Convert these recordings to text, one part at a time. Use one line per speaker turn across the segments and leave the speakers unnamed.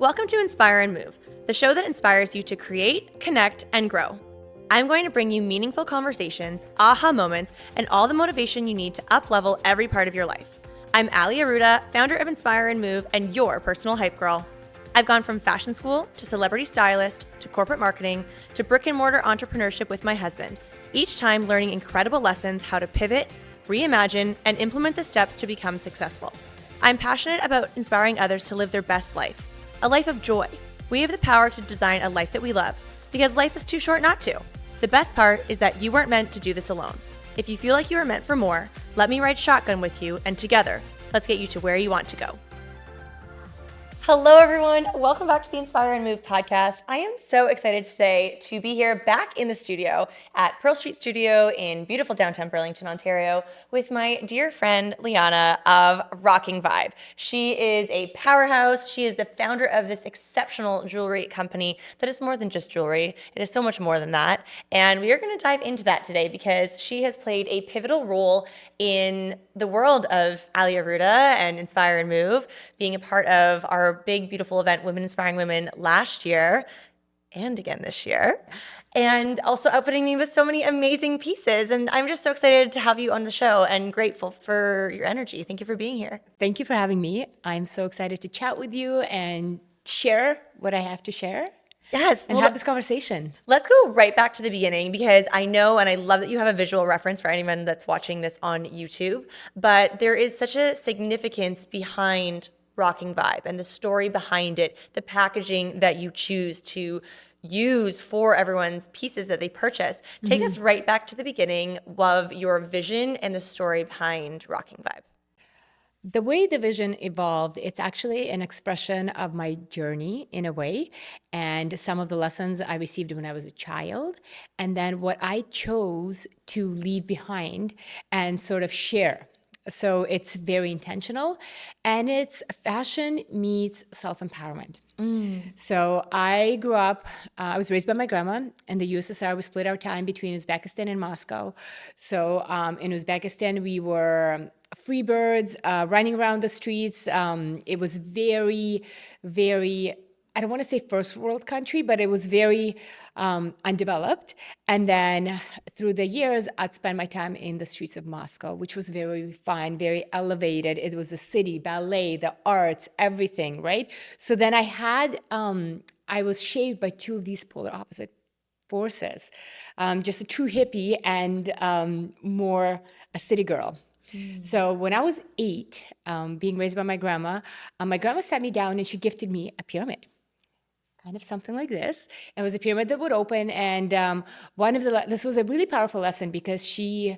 Welcome to Inspire and Move, the show that inspires you to create, connect, and grow. I'm going to bring you meaningful conversations, aha moments, and all the motivation you need to up-level every part of your life. I'm Ali Aruda, founder of Inspire and Move, and your personal hype girl. I've gone from fashion school to celebrity stylist to corporate marketing to brick-and-mortar entrepreneurship with my husband, each time learning incredible lessons how to pivot, reimagine, and implement the steps to become successful. I'm passionate about inspiring others to live their best life, a life of joy. We have the power to design a life that we love, because life is too short not to. The best part is that you weren't meant to do this alone. If you feel like you are meant for more, let me ride shotgun with you, and together, let's get you to where you want to go. Hello, everyone. Welcome back to the Inspire and Move podcast. I am so excited today to be here back in the studio at Pearl Street Studio in beautiful downtown Burlington, Ontario, with my dear friend Liana of Rocking Vibe. She is a powerhouse. She is the founder of this exceptional jewelry company that is more than just jewelry. It is so much more than that. And we are going to dive into that today because she has played a pivotal role in the world of Ali Aruda and Inspire and Move, being a part of our big, beautiful event, Women Inspiring Women, last year and again this year, and also outfitting me with so many amazing pieces. And I'm just so excited to have you on the show and grateful for your energy. Thank you for being here.
Thank you for having me. I'm so excited to chat with you and share what I have to share.
Yes.
And have this conversation.
Let's go right back to the beginning because I know and I love that you have a visual reference for anyone that's watching this on YouTube, but there is such a significance behind Rocking Vibe and the story behind it, the packaging that you choose to use for everyone's pieces that they purchase. Take us right back to the beginning of your vision and the story behind Rocking Vibe.
The way the vision evolved, it's actually an expression of my journey in a way, and some of the lessons I received when I was a child, and then what I chose to leave behind and sort of share. So it's very intentional, and it's fashion meets self-empowerment. So I grew up, I was raised by my grandma in the USSR. We split our time between Uzbekistan and Moscow. So in Uzbekistan, we were free birds running around the streets. It was very, very, I don't want to say first world country, but it was very undeveloped. And then through the years, I'd spend my time in the streets of Moscow, which was very refined, very elevated. It was a city, ballet, the arts, everything, right? So then I was shaped by two of these polar opposite forces, just a true hippie and more a city girl. So when I was 8, being raised by my grandma sat me down and she gifted me a pyramid. Kind of something like this. It was a pyramid that would open, and this was a really powerful lesson because she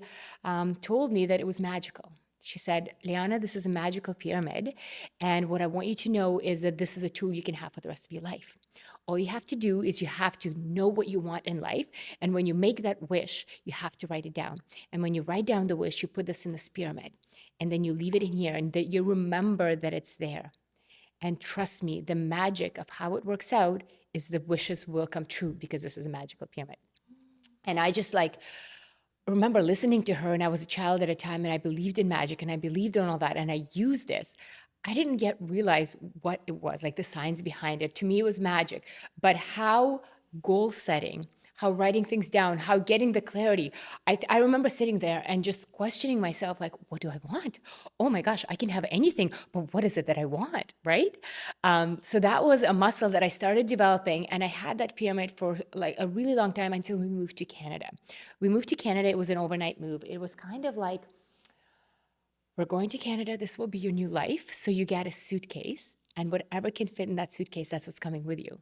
told me that it was magical. She said, Liana, this is a magical pyramid, and what I want you to know is that this is a tool you can have for the rest of your life. All you have to do is you have to know what you want in life, and when you make that wish, you have to write it down. And when you write down the wish, you put this in this pyramid, and then you leave it in here, and that you remember that it's there. And trust me, the magic of how it works out is the wishes will come true because this is a magical pyramid. And I just remember listening to her, and I was a child at a time, and I believed in magic and I believed in all that, and I used this. I didn't yet realize what it was, like the science behind it. To me, it was magic. But how goal setting, how writing things down, how getting the clarity. I remember sitting there and just questioning myself, like, what do I want? Oh my gosh, I can have anything, but what is it that I want, right? So that was a muscle that I started developing, and I had that pyramid for like a really long time until we moved to Canada. We moved to Canada, it was an overnight move. It was kind of like, we're going to Canada, this will be your new life. So you get a suitcase, and whatever can fit in that suitcase, that's what's coming with you.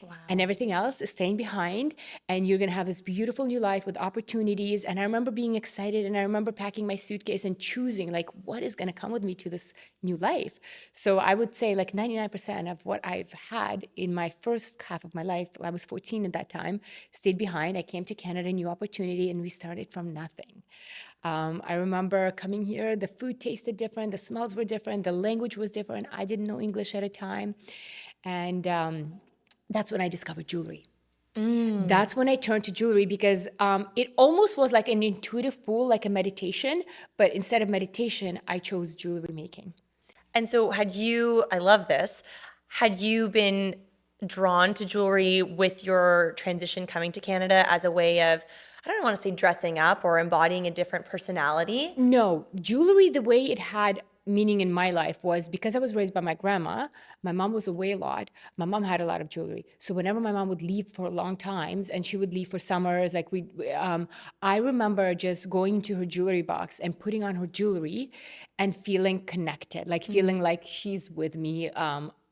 Wow. And everything else is staying behind, and you're going to have this beautiful new life with opportunities. And I remember being excited, and I remember packing my suitcase and choosing like what is going to come with me to this new life. So I would say like 99% of what I've had in my first half of my life, I was 14 at that time, stayed behind. I came to Canada, new opportunity, and we started from nothing. I remember coming here, the food tasted different, the smells were different, the language was different. I didn't know English at a time. And that's when I discovered jewelry. That's when I turned to jewelry because it almost was like an intuitive pull, like a meditation. But instead of meditation, I chose jewelry making.
And so I love this. Had you been drawn to jewelry with your transition coming to Canada as a way of, I don't want to say dressing up or embodying a different personality?
No, jewelry, the way it had meaning in my life was because I was raised by my grandma. My mom was away a lot. My mom had a lot of jewelry. So whenever my mom would leave for long times and she would leave for summers, like I remember just going to her jewelry box and putting on her jewelry and feeling connected, like feeling like she's with me.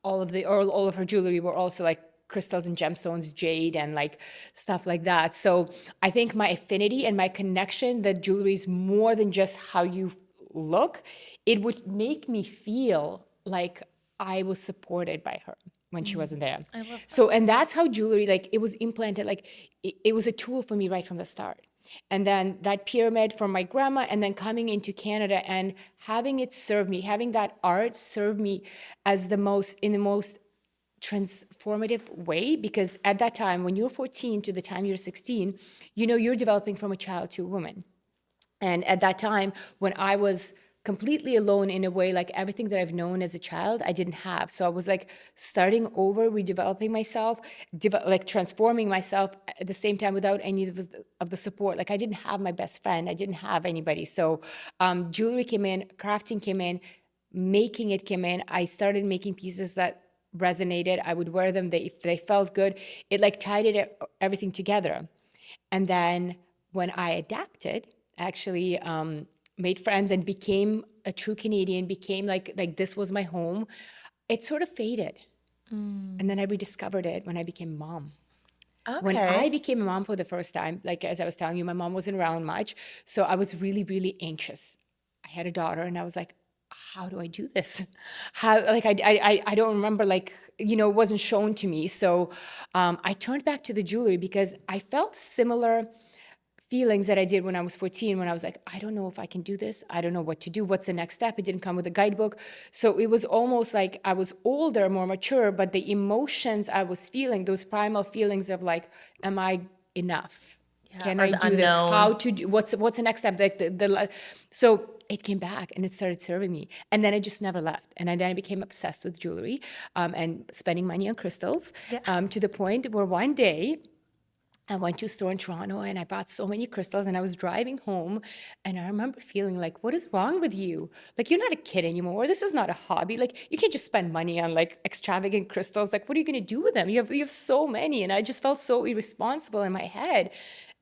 All of her jewelry were also like crystals and gemstones, jade and like stuff like that. So I think my affinity and my connection that jewelry is more than just how you look. It would make me feel like I was supported by her when she wasn't there.
I love that.
So, and that's how jewelry, like it was implanted, like it was a tool for me right from the start. And then that pyramid from my grandma, and then coming into Canada and having it serve me, having that art serve me as in the most transformative way, because at that time when you're 14 to the time you're 16, you're developing from a child to a woman. And at that time when I was completely alone in a way, like everything that I've known as a child I didn't have, so I was like starting over, redeveloping myself, like transforming myself at the same time without any of the support. Like I didn't have my best friend, I didn't have anybody. So jewelry came in, crafting came in, making it came in. I started making pieces that resonated. I would wear them, if they felt good, it like tied everything together. And then when I adapted, actually made friends and became a true Canadian, became like this was my home, it sort of faded. And then I rediscovered it when I became a mom. When I
Okay.
became a mom for the first time, like as I was telling you, my mom wasn't around much. So I was really, really anxious. I had a daughter and I was like, how do I do this? How, like, I don't remember, like, it wasn't shown to me. So I turned back to the jewelry because I felt similar feelings that I did when I was 14, when I was like, I don't know if I can do this. I don't know what to do. What's the next step? It didn't come with a guidebook. So it was almost like I was older, more mature, but the emotions I was feeling, those primal feelings of like, am I enough?
Yeah.
Can
Or
I
the
do this?
unknown.
How to do, what's the next step? Like so it came back and it started serving me. And then it just never left. And then I became obsessed with jewelry and spending money on crystals
Yeah.
to the point where one day I went to a store in Toronto and I bought so many crystals and I was driving home and I remember feeling like, what is wrong with you? Like, you're not a kid anymore. This is not a hobby. Like, you can't just spend money on like extravagant crystals. Like, what are you going to do with them? You have so many. And I just felt so irresponsible in my head.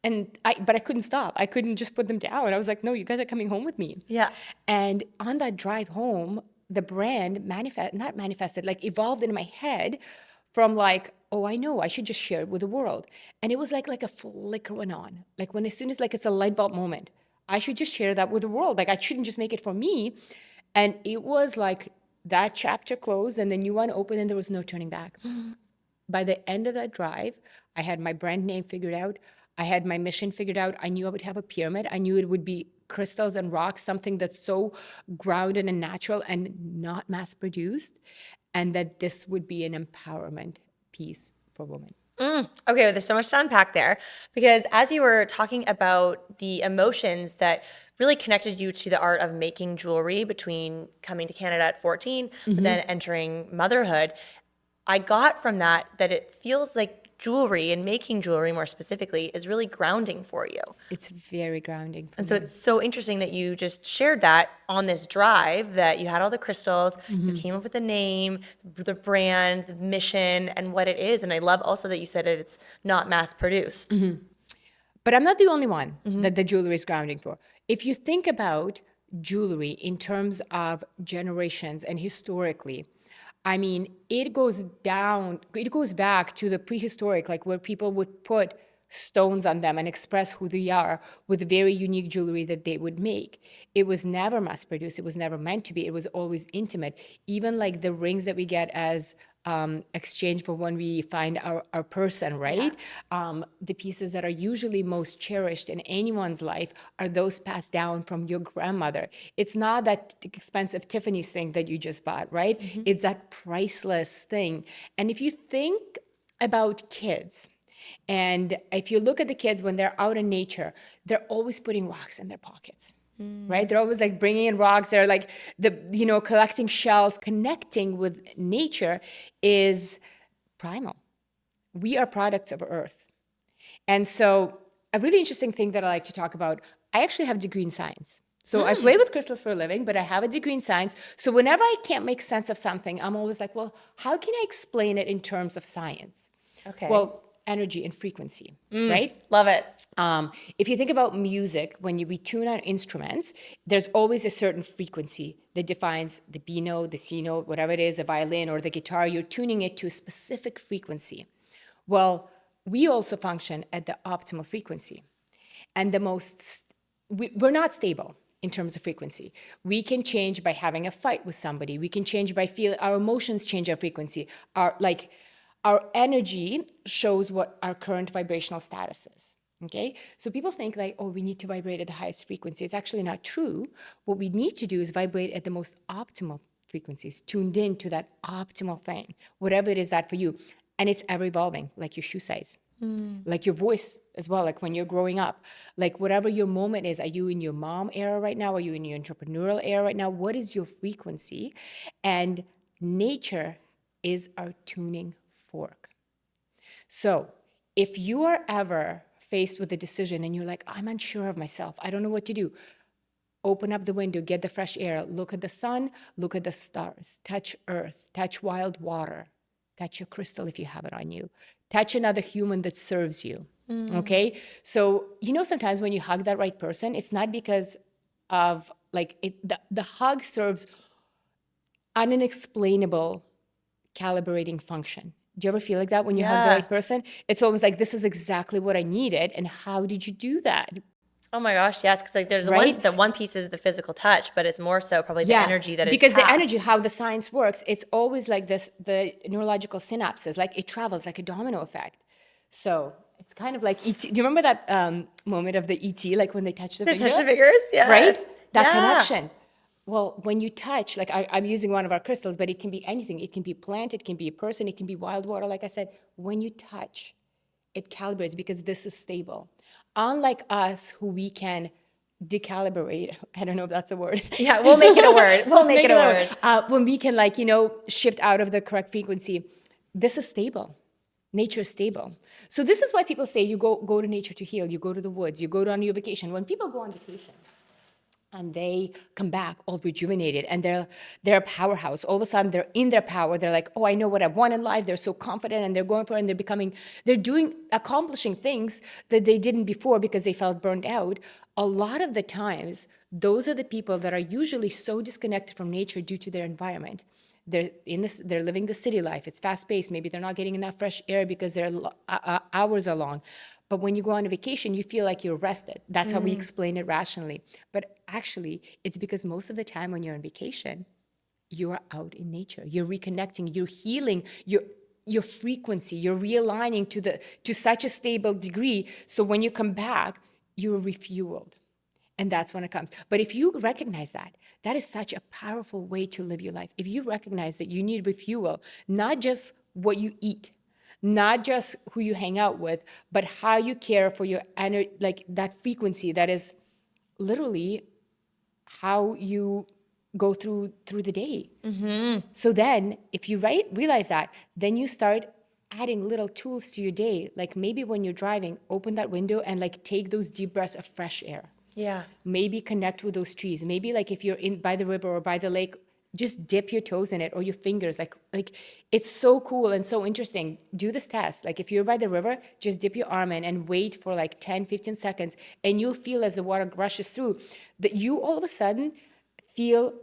But I couldn't stop. I couldn't just put them down. I was like, no, you guys are coming home with me.
Yeah.
And on that drive home, the brand not manifested, like evolved in my head from like, oh, I know, I should just share it with the world. And it was like a flicker went on. Like when as soon as like it's a light bulb moment, I should just share that with the world. Like I shouldn't just make it for me. And it was like that chapter closed and the new one opened and there was no turning back. By the end of that drive, I had my brand name figured out. I had my mission figured out. I knew I would have a pyramid. I knew it would be crystals and rocks, something that's so grounded and natural and not mass produced, and that this would be an empowerment piece for women.
Okay, well, there's so much to unpack there because as you were talking about the emotions that really connected you to the art of making jewelry between coming to Canada at 14, but then entering motherhood, I got from that it feels like jewelry and making jewelry more specifically is really grounding for you.
It's very grounding for
And so
me.
it's so interesting that you just shared that on this drive, that you had all the crystals, you came up with the name, the brand, the mission, and what it is. And I love also that you said it's not mass produced.
But I'm not the only one that the jewelry is grounding for. If you think about jewelry in terms of generations and historically, I mean, it goes back to the prehistoric, like where people would put stones on them and express who they are with very unique jewelry that they would make. It was never mass produced. It was never meant to be. It was always intimate. Even like the rings that we get as exchange for when we find our person, right? The pieces that are usually most cherished in anyone's life are those passed down from your grandmother. It's not that expensive Tiffany's thing that you just bought, right? It's that priceless thing. And if you think about kids, and if you look at the kids when they're out in nature, they're always putting rocks in their pockets. right? They're always like bringing in rocks. They're like collecting shells. Connecting with nature is primal. We are products of Earth. And so a really interesting thing that I like to talk about, I actually have a degree in science. So I play with crystals for a living, but I have a degree in science. So whenever I can't make sense of something, I'm always like, well, how can I explain it in terms of science?
Okay.
Well, energy and frequency, right?
Love it.
If you think about music, when we tune our instruments, there's always a certain frequency that defines the B note, the C note, whatever it is, a violin or the guitar. You're tuning it to a specific frequency. Well, we also function at the optimal frequency. And we're not stable in terms of frequency. We can change by having a fight with somebody. We can change by feeling our emotions change our frequency. Our energy shows what our current vibrational status is. Okay? So people think like, oh, we need to vibrate at the highest frequency. It's actually not true. What we need to do is vibrate at the most optimal frequencies, tuned in to that optimal thing, whatever it is that for you. And it's ever evolving, like your shoe size, like your voice as well, like when you're growing up, like whatever your moment is. Are you in your mom era right now? Are you in your entrepreneurial era right now? What is your frequency? And nature is our tuning fork. So if you are ever faced with a decision and you're like, I'm unsure of myself, I don't know what to do, open up the window, get the fresh air, look at the sun, look at the stars, touch earth, touch wild water, touch your crystal if you have it on you, touch another human that serves you. Okay? So, sometimes when you hug that right person, it's not because of like the hug serves an unexplainable calibrating function. Do you ever feel like that when you hug the right person? It's always like, this is exactly what I needed. And how did you do that?
Oh my gosh, yes, because like there's
Right?
the one piece is the physical touch, but it's more so probably the energy that is
because
passed.
the energy, how the science works, it's always like this, the neurological synapses, like it travels like a domino effect. So it's kind of like E.T. Do you remember that moment of the E.T., like when they touch the finger?
Touch the fingers, yes.
Right? That connection. Well, when you touch, like I'm using one of our crystals, but it can be anything. It can be a plant, it can be a person, it can be wild water. Like I said, when you touch, it calibrates because this is stable. Unlike us, who we can decalibrate. I don't know if that's a word.
Yeah, we'll make it a word. We'll make it a word.
When we can shift out of the correct frequency, this is stable. Nature is stable. So this is why people say you go to nature to heal. You go to the woods. You go on your vacation. When people go on vacation and they come back all rejuvenated and they're a powerhouse. All of a sudden they're in their power. They're like, oh, I know what I want in life. They're so confident and they're going for it and they're accomplishing things that they didn't before because they felt burned out. A lot of the times, those are the people that are usually so disconnected from nature due to their environment. They're living the city life. It's fast paced. Maybe they're not getting enough fresh air because their hours are long. But when you go on a vacation, you feel like you're rested. That's how we explain it rationally. But actually, it's because most of the time when you're on vacation, you are out in nature. You're reconnecting. You're healing your frequency. You're realigning to such a stable degree. So when you come back, you're refueled. And that's when it comes. But if you recognize that is such a powerful way to live your life. If you recognize that you need refuel, not just what you eat, not just who you hang out with, but how you care for your energy, like that frequency that is literally how you go through the day. So then if you realize that, then you start adding little tools to your day. Like maybe when you're driving, open that window and take those deep breaths of fresh air.
Yeah.
Maybe connect with those trees. Maybe if you're by the river or by the lake, just dip your toes in it or your fingers. Like it's so cool and so interesting. Do this test. If you're by the river, just dip your arm in and wait for 10, 15 seconds. And you'll feel as the water rushes through that you all of a sudden feel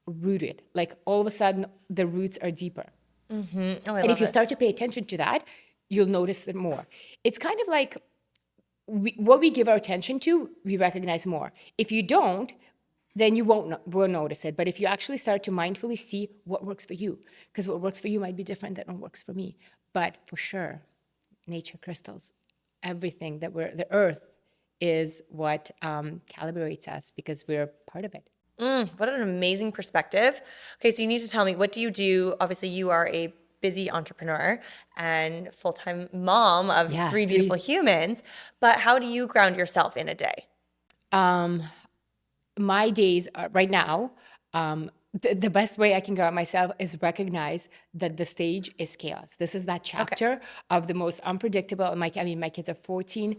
rooted. All of a sudden the roots are deeper.
Mm-hmm. Oh,
and if you start to pay attention to that, you'll notice it more. It's kind of like what we give our attention to, we recognize more. If you don't, then you won't notice it. But if you actually start to mindfully see what works for you, because what works for you might be different than what works for me. But for sure, nature, crystals, everything the earth is what calibrates us because we're part of it.
What an amazing perspective. Okay, so you need to tell me, what do you do? Obviously, you are a busy entrepreneur and full-time mom of three beautiful humans, but how do you ground yourself in a day?
my days are, right now, the best way I can go at myself is recognize that the stage is chaos. This is that
Okay.
chapter of the most unpredictable. And my kids are 14,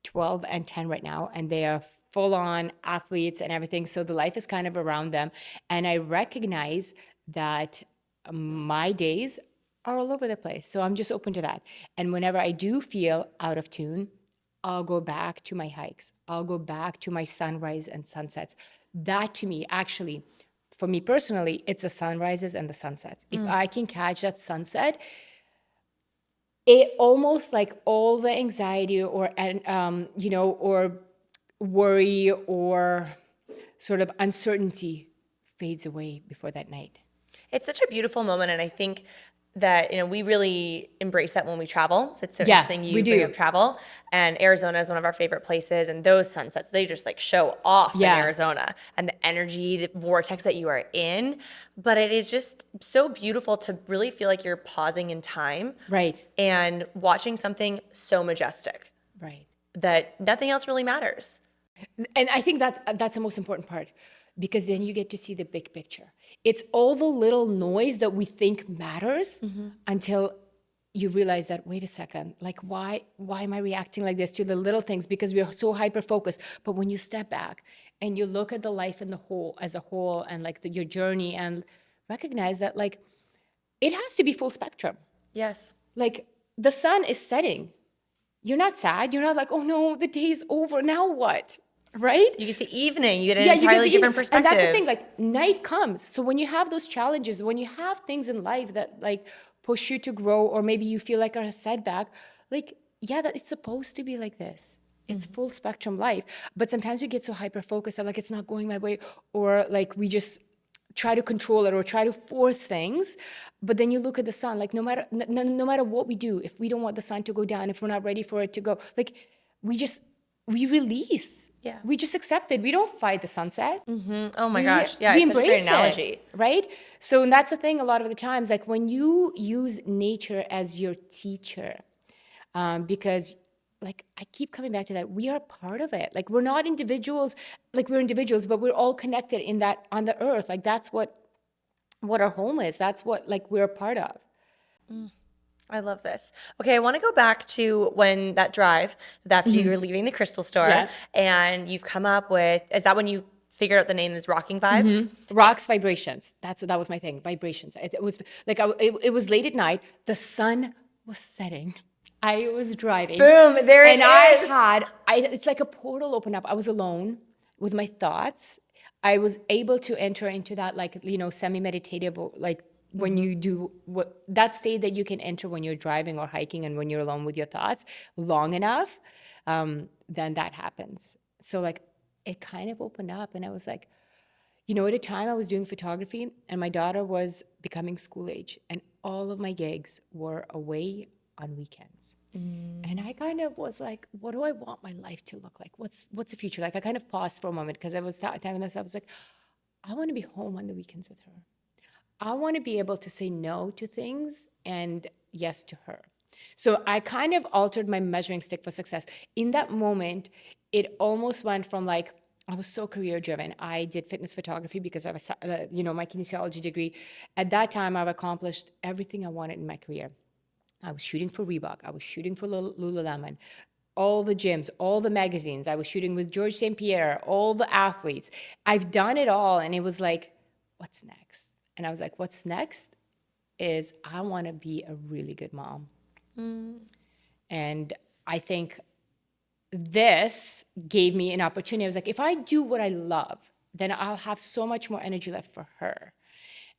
12, and 10 right now, and they are full on athletes and everything. So the life is kind of around them. And I recognize that my days are all over the place. So I'm just open to that. And whenever I do feel out of tune, I'll go back to my hikes. I'll go back to my sunrise and sunsets. That to me, actually, for me personally, it's the sunrises and the sunsets. If I can catch that sunset, it almost like all the anxiety or or worry or sort of uncertainty fades away before that night.
It's such a beautiful moment, and I think that we really embrace that when we travel. So it's so
Yeah,
interesting
we
you bring
do.
up travel, and Arizona is one of our favorite places, and those sunsets, they just like show off in
Yeah.
Arizona, and the energy, the vortex that you are in. But it is just so beautiful to really feel like you're pausing in time
Right.
and watching something so majestic
Right.
that nothing else really matters.
And I think that's the most important part, because then you get to see the big picture. It's all the little noise that we think matters until you realize that, wait a second, like why am I reacting like this to the little things? Because we're so hyper focused. But when you step back and you look at the life in the whole as a whole, and like your journey, and recognize that like it has to be full spectrum.
Yes.
Like the sun is setting. You're not sad. You're not like, oh no, the day's over. Now what? Right?
You get the evening, you get an
Yeah, you get
entirely
the
different
evening.
perspective.
And that's the thing, like night comes. So when you have those challenges, when you have things in life that like push you to grow, or maybe you feel like are a setback, like, yeah, that it's supposed to be like this. It's full spectrum life. But sometimes we get so hyper focused that like it's not going my way, or like we just try to control it or try to force things. But then you look at the sun, like no matter what we do, if we don't want the sun to go down, if we're not ready for it to go, like we release.
Yeah.
We just accept it. We don't fight the sunset.
Oh my gosh. Yeah,
We
it's such a great
embrace
analogy.
it, right? So, and that's the thing a lot of the times, like when you use nature as your teacher, because like I keep coming back to that, we are part of it. Like we're not individuals, like we're individuals, but we're all connected in that on the earth. Like that's what our home is. That's what like we're a part of.
I love this. Okay, I want to go back to when that drive after you were leaving the crystal store,
Yeah.
and you've come up with, is that when you figured out the name is Rocking Vibe?
Rocks, vibrations. That was my thing. Vibrations. It was like it was late at night. The sun was setting. I was driving.
Boom, there it
and
is.
it's like a portal opened up. I was alone with my thoughts. I was able to enter into that like semi-meditative, like when you do that state that you can enter when you're driving or hiking, and when you're alone with your thoughts long enough, then that happens. So like it kind of opened up, and I was like, at a time I was doing photography, and my daughter was becoming school age, and all of my gigs were away on weekends. And I kind of was like, what do I want my life to look like? What's the future? Like I kind of paused for a moment, because I was telling myself, I was like, I want to be home on the weekends with her. I want to be able to say no to things and yes to her. So I kind of altered my measuring stick for success. In that moment, it almost went from like, I was so career driven. I did fitness photography because I was, my kinesiology degree. At that time, I've accomplished everything I wanted in my career. I was shooting for Reebok. I was shooting for Lululemon, all the gyms, all the magazines. I was shooting with George St. Pierre, all the athletes. I've done it all. And it was like, what's next? And I was like, what's next is I want to be a really good mom. And I think this gave me an opportunity. I was like, if I do what I love, then I'll have so much more energy left for her.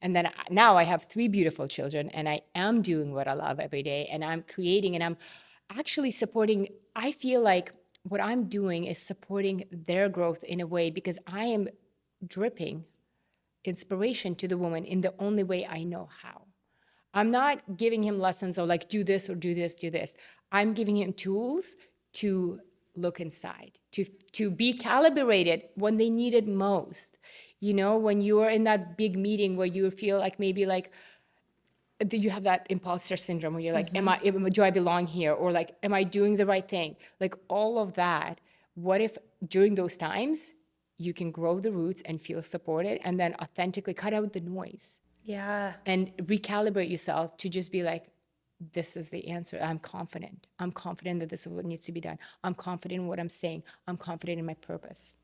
And then now I have 3 beautiful children, and I am doing what I love every day, and I'm creating, and I'm actually supporting. I feel like what I'm doing is supporting their growth in a way, because I am dripping inspiration to the woman in the only way I know how. I'm not giving him lessons of like, do this or do this, do this. I'm giving him tools to look inside, to be calibrated when they need it most. When you're in that big meeting where you feel like maybe like you have that imposter syndrome where you're like, do I belong here? Or like, am I doing the right thing? Like all of that. What if during those times you can grow the roots and feel supported, and then authentically cut out the noise
Yeah.
and recalibrate yourself to just be like, this is the answer. I'm confident. I'm confident that this is what needs to be done. I'm confident in what I'm saying. I'm confident in my purpose.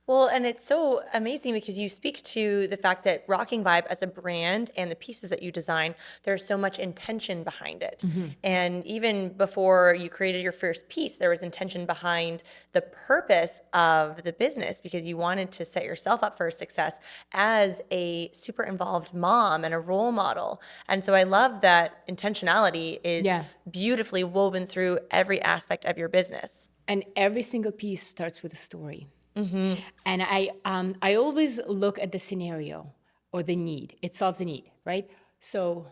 Well, and it's so amazing because you speak to the fact that Rocking Vibe as a brand and the pieces that you design, there's so much intention behind it. And even before you created your first piece, there was intention behind the purpose of the business because you wanted to set yourself up for success as a super involved mom and a role model. And so I love that intentionality is
Yeah.
beautifully woven through every aspect of your business.
And every single piece starts with a story. And I always look at the scenario or the need. It solves a need, right? So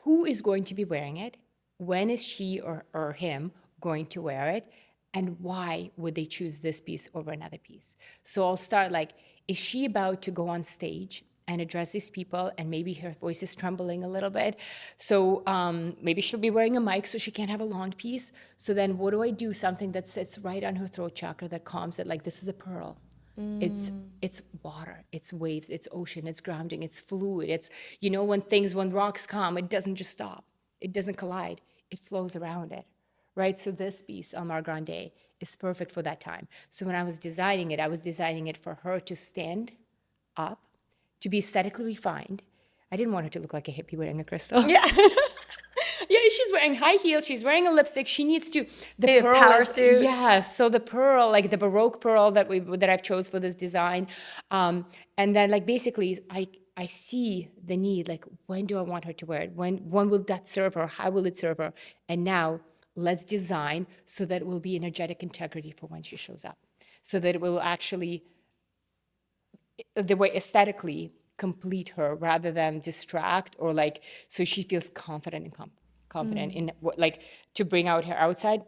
who is going to be wearing it? When is she or him going to wear it? And why would they choose this piece over another piece? So I'll start like, is she about to go on stage and address these people, and maybe her voice is trembling a little bit? So maybe she'll be wearing a mic so she can't have a long piece. So then what do I do? Something that sits right on her throat chakra that calms it, like this is a pearl. It's water, it's waves, it's ocean, it's grounding, it's fluid. It's, when rocks come, it doesn't just stop. It doesn't collide. It flows around it, right? So this piece, Mar Grande, is perfect for that time. So when I was designing it for her to stand up, to be aesthetically refined. I didn't want her to look like a hippie wearing a crystal.
Yeah.
Yeah, she's wearing high heels. She's wearing a lipstick. She needs to
The
pearl
power suit.
Yes, so the pearl, like the Baroque pearl that I've chose for this design, and then like basically I see the need. Like, when do I want her to wear it? When will that serve her? How will it serve her? And now let's design so that it will be energetic integrity for when she shows up, so that it will actually, the way aesthetically, complete her rather than distract, or like, so she feels confident and confident in what, like, to bring out her outside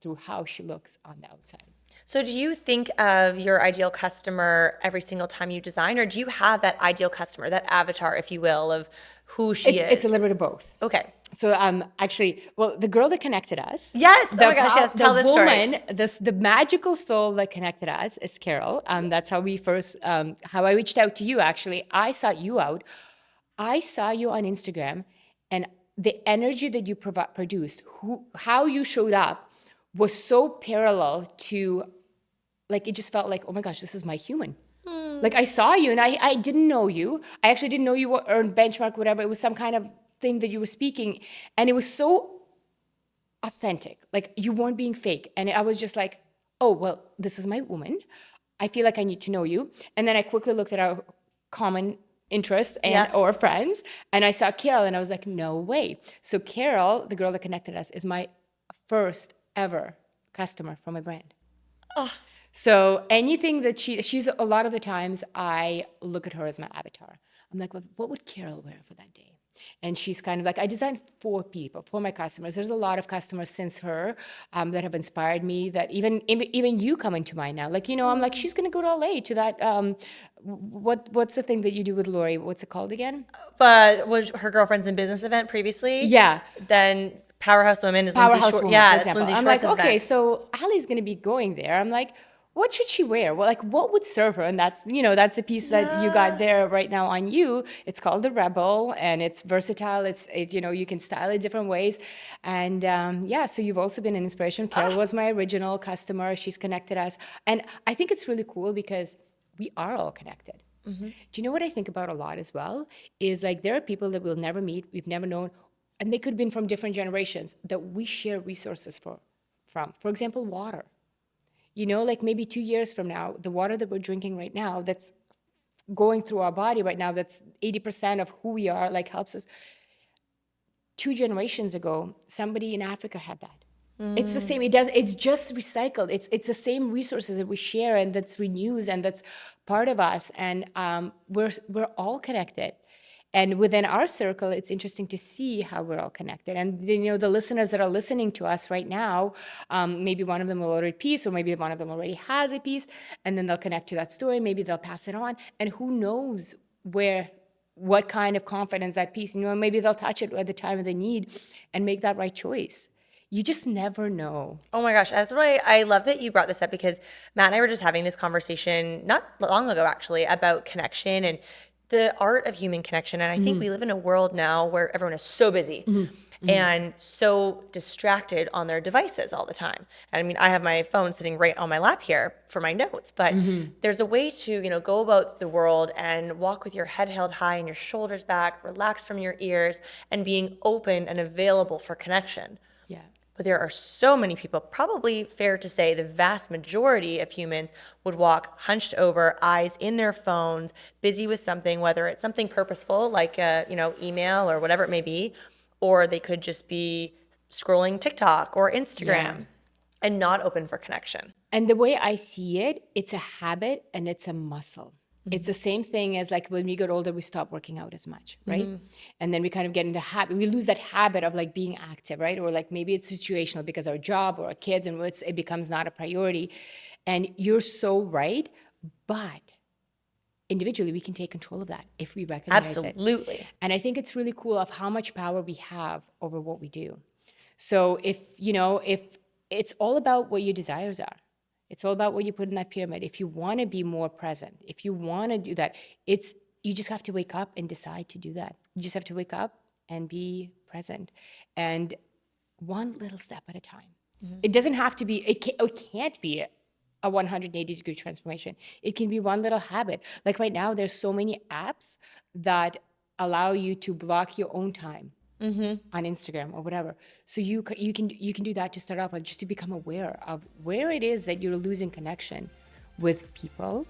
through how she looks on the outside.
So do you think of your ideal customer every single time you design, or do you have that ideal customer, that avatar, if you will, of who she is?
It's a little bit of both.
Okay.
So actually, well, the girl that connected us.
Yes. Oh my gosh, yes. Tell this story.
The magical soul that connected us is Carol. That's how we first, how I reached out to you, actually. I sought you out. I saw you on Instagram, and the energy that you produced, how you showed up was so parallel to, like, it just felt like, oh my gosh, this is my human. Like, I saw you and I didn't know you. I actually didn't know you were earned benchmark, whatever. It was some kind of thing that you were speaking. And it was so authentic. Like, you weren't being fake. And I was just like, oh, well, this is my woman. I feel like I need to know you. And then I quickly looked at our common interests or friends. And I saw Carol and I was like, no way. So Carol, the girl that connected us, is my first ever customer from my brand.
Oh.
So anything that she's a lot of the times I look at her as my avatar. I'm like, well, what would Carol wear for that day? And she's kind of like, I designed for people, for my customers. There's a lot of customers since her that have inspired me, that even you come into mind now. Like, I'm like, she's going to go to LA to that. What's the thing that you do with Lori? What's it called again?
But was her girlfriend's in business event previously?
Yeah.
Then Powerhouse Women is
Powerhouse
Lindsay Schwartz.
Woman,
Yeah,
for
that's
example.
Lindsay
I'm
Schwartz's
like, okay,
event.
so Allie's going to be going there. I'm like, what should she wear? Well, like, what would serve her? And that's a piece that you got there right now on you. It's called the Rebel, and it's versatile. It's you can style it different ways. And so you've also been an inspiration. Carol was my original customer. She's connected us. And I think it's really cool because we are all connected. Do you know what I think about a lot as well? Is like, there are people that we'll never meet, we've never known, and they could have been from different generations that we share resources from. For example, water. Like maybe 2 years from now, the water that we're drinking right now, that's going through our body right now, that's 80% of who we are, like, helps us. 2 generations ago, somebody in Africa had that. It's the same. It's just recycled. It's the same resources that we share, and that's renews, and that's part of us. And we're all connected. And within our circle, it's interesting to see how we're all connected. And the listeners that are listening to us right now, maybe one of them will order a piece, or maybe one of them already has a piece, and then they'll connect to that story. Maybe they'll pass it on, and who knows what kind of confidence that piece. Maybe they'll touch it at the time of the need and make that right choice. You just never know.
Oh my gosh, that's why I love that you brought this up, because Matt and I were just having this conversation not long ago actually about connection and the art of human connection. And I think we live in a world now where everyone is so busy and so distracted on their devices all the time. And I mean, I have my phone sitting right on my lap here for my notes, but there's a way to, go about the world and walk with your head held high and your shoulders back, relaxed from your ears, and being open and available for connection.
Yeah.
But there are so many people, probably fair to say the vast majority of humans would walk hunched over, eyes in their phones, busy with something, whether it's something purposeful like email or whatever it may be, or they could just be scrolling TikTok or Instagram and not open for connection.
And the way I see it, it's a habit and it's a muscle. It's the same thing as like when we get older, we stop working out as much, right? And then we kind of get into habit. We lose that habit of like being active, right? Or like maybe it's situational because our job or our kids and it becomes not a priority. And you're so right. But individually, we can take control of that if we recognize it.
Absolutely.
And I think it's really cool of how much power we have over what we do. So if it's all about what your desires are. It's all about what you put in that pyramid. If you want to be more present, if you want to do that, you just have to wake up and decide to do that. You just have to wake up and be present, and one little step at a time. It doesn't have to be. It can't be a 180-degree transformation. It can be one little habit. Like right now, there's so many apps that allow you to block your own time. On Instagram or whatever. So you can do that to start off with, just to become aware of where it is that you're losing connection with people,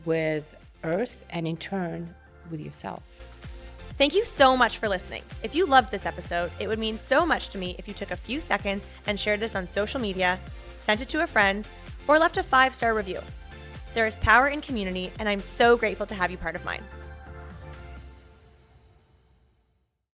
with Earth, and in turn with yourself.
Thank you so much for listening. If you loved this episode, it would mean so much to me if you took a few seconds and shared this on social media, sent it to a friend, or left a 5-star review. There is power in community, and I'm so grateful to have you part of mine.